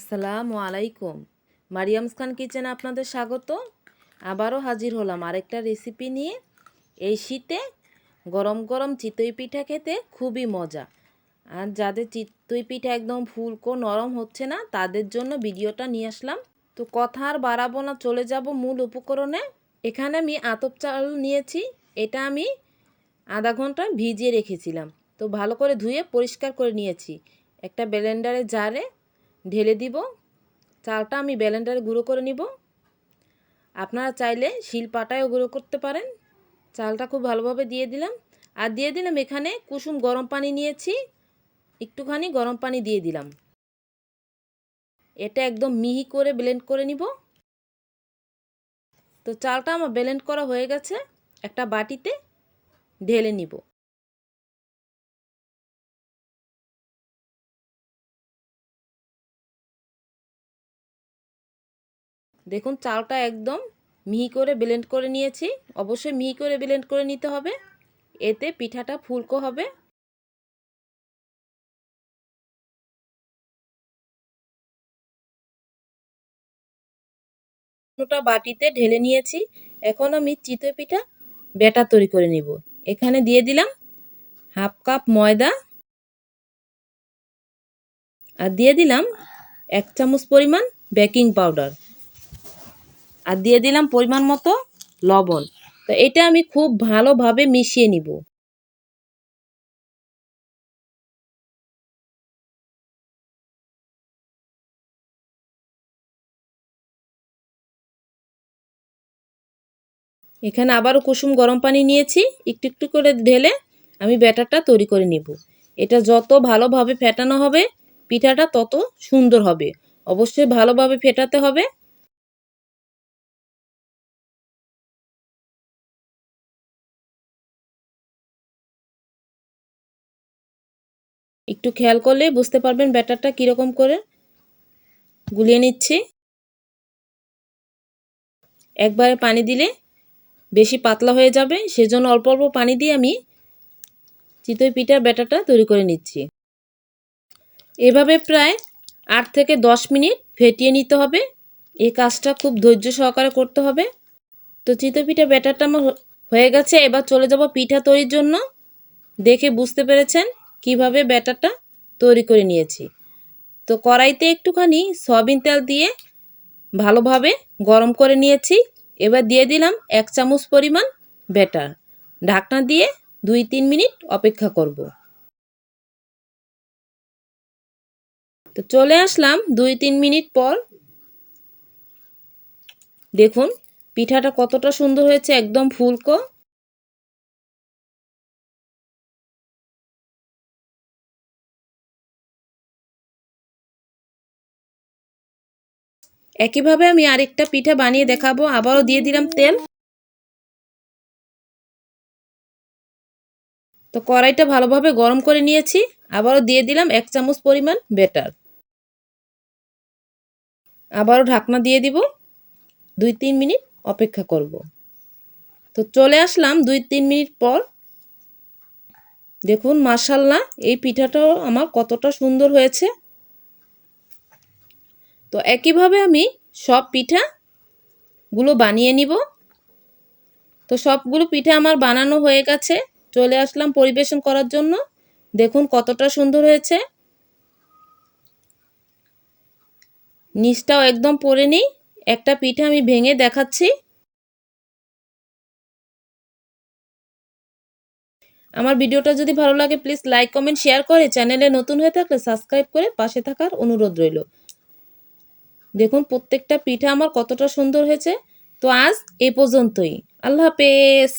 আসসালামু আলাইকুম। মারিয়ামস খান কিচেনে আপনাদের স্বাগত। আবারও হাজির হলাম আরেকটা রেসিপি নিয়ে। এই শীতে গরম গরম চিতই পিঠা খেতে খুবই মজা। আর যাদের চিতই পিঠা একদম ফুলকো নরম হচ্ছে না, তাদের জন্য ভিডিওটা নিয়ে আসলাম। তো কথা আর বাড়াবো না, চলে যাব মূল উপকরণে। এখানে আমি আতপ চাল নিয়েছি। এটা আমি আধা ঘন্টা ভিজিয়ে রেখেছিলাম। তো ভালো করে ধুয়ে পরিষ্কার করে নিয়েছি। একটা ব্লেন্ডারে জারে ঢেলে দিব। চালটা আমি ব্লেন্ডারে গুঁড়ো করে নিব। আপনারা চাইলে শিলপাটায়ও গুঁড়ো করতে পারেন। চালটা খুব ভালোভাবে দিয়ে দিলাম। আর দিয়ে দিলাম এখানে কুসুম গরম পানি নিয়েছি, একটুখানি গরম পানি দিয়ে দিলাম। এটা একদম মিহি করে ব্লেন্ড করে নিব। তো চালটা আমার ব্লেন্ড করা হয়ে গেছে, একটা বাটিতে ঢেলে নিব। দেখুন চালটা একদম মিহি করে ব্লেন্ড করে নিয়েছি। অবশ্যই মিহি করে ব্লেন্ড করে নিতে হবে, এতে পিঠাটা ফুলকো হবে। ওটা বাটিতে ঢেলে নিয়েছি। এখন আমি চিতই পিঠা ব্যাটার তৈরি করে নিব। এখানে দিয়ে দিলাম হাফ কাপ ময়দা, আর দিয়ে দিলাম 1 চামচ পরিমাণ বেকিং পাউডার, আর দিয়ে দিলাম পরিমাণ মতো লবণ। তো এটা আমি খুব ভালোভাবে মিশিয়ে নিব। এখানে আবারও কুসুম গরম পানি নিয়েছি, একটু একটু করে ঢেলে আমি ব্যাটারটা তৈরি করে নিব। এটা যত ভালোভাবে ফেটানো হবে পিঠাটা তত সুন্দর হবে। অবশ্যই ভালোভাবে ফেটাতে হবে। একটু খেয়াল করলে বুঝতে পারবেন ব্যাটারটা কীরকম করে গুলিয়ে নিচ্ছি। একবারে পানি দিলে বেশি পাতলা হয়ে যাবে, সেজন্য অল্প অল্প পানি দিয়ে আমি চিতই পিঠার ব্যাটারটা তৈরি করে নিচ্ছি। এভাবে প্রায় 8 থেকে 10 মিনিট ফেটিয়ে নিতে হবে। এই কাজটা খুব ধৈর্য সহকারে করতে হবে। তো চিতই পিঠা ব্যাটারটা আমার হয়ে গেছে। এবার চলে যাব পিঠা তৈরির জন্য। দেখে বুঝতে পেরেছেন কিভাবে ব্যাটারটা তৈরি করে নিয়েছি। তো কড়াইতে একটুখানি সয়াবিন তেল দিয়ে ভালোভাবে গরম করে নিয়েছি। এবার দিয়ে দিলাম 1 চামচ পরিমাণ ব্যাটার। ঢাকনা দিয়ে 2-3 মিনিট অপেক্ষা করব। তো চলে আসলাম 2-3 মিনিট পর। দেখুন পিঠাটা কতটা সুন্দর হয়েছে, একদম ফুলকো। একইভাবে আমি আরেকটা পিঠা বানিয়ে দেখাবো। আবারও দিয়ে দিলাম তেল। তো কড়াইটা ভালোভাবে গরম করে নিয়েছি। আবারও দিয়ে দিলাম 1 চামচ পরিমাণ ব্যাটার। আবারও ঢাকনা দিয়ে দিব, 2-3 মিনিট অপেক্ষা করব। তো চলে আসলাম 2-3 মিনিট পর। দেখুন মাশাআল্লাহ এই পিঠাটাও আমার কতটা সুন্দর হয়েছে। তো একইভাবে আমি সব পিঠাগুলো বানিয়ে নিব। তো সবগুলো পিঠা আমার বানানো হয়ে গেছে। চলে আসলাম পরিবেশন করার জন্য। দেখুন কতটা সুন্দর হয়েছে। নিচটাও একদম পড়ে নেই। একটা পিঠা আমি ভেঙে দেখাচ্ছি। আমার ভিডিওটা যদি ভালো লাগে প্লিজ লাইক কমেন্ট শেয়ার করে, চ্যানেলে নতুন হয়ে থাকলে সাবস্ক্রাইব করে পাশে থাকার অনুরোধ রইল। দেখুন প্রত্যেকটা পিঠা আমার কতটা সুন্দর হয়েছে। তো আজ এই পর্যন্তই। আল্লাহ হাফেজ।